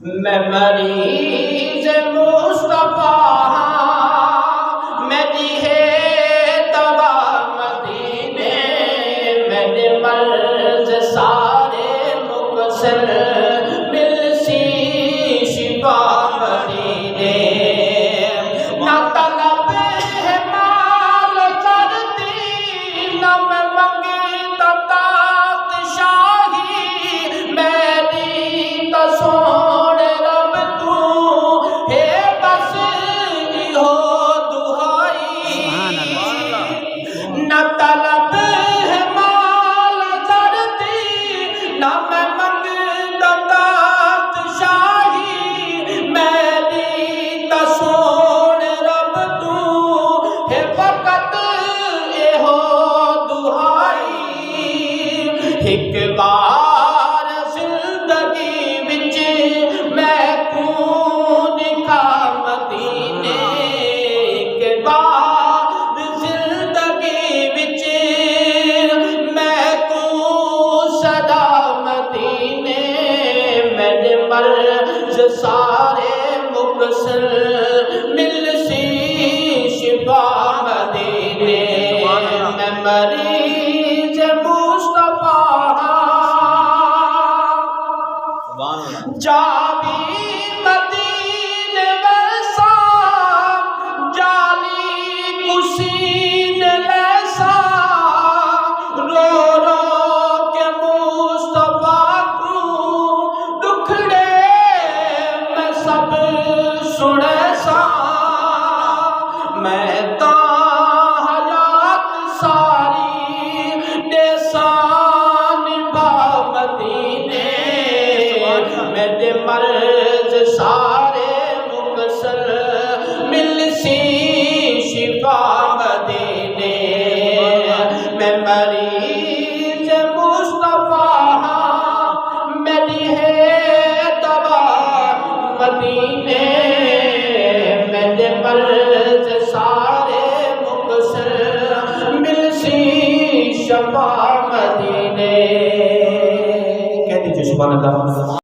میں مریض مصطفیٰ میری ہے دوا مدینے، میرے مرض سارے مکسر مل سی شفا مدینے۔ نہ طلب ہے مال کرتی، نہ میں منگتا تخت شاہی، میری تو سون رب تو ہے بس ہو دہائی۔ نہ طلب ہے مال کرتی، نہ میں منگتا تخت شاہی، میری تو سون رب تو ہے فقط یہ ہو دہائی۔ ایک بار زندگی وچ میں کوں دکھا مدینے، ایک بار زندگی وچ میں کوں صدا مدینے، میرے مرض سارے مکسر مل سی شفا مدینے۔ میں مریض مصطفیٰ جاوی مدینے ویسا، جالی کسین ویسا، رو رو کے مصطفیٰ کو دکھڑے میں سب سنے سا۔ میں تا حیات ساری دیسان با مدینے، میرے مرض سارے مکسر مل سی شفا مدینے۔ میں مریض مصطفیٰ میری ہے دوا مدینے، میرے مرض سارے مکسر مل سی شفا مدینے۔ کہہ دیجیے سبحان اللہ۔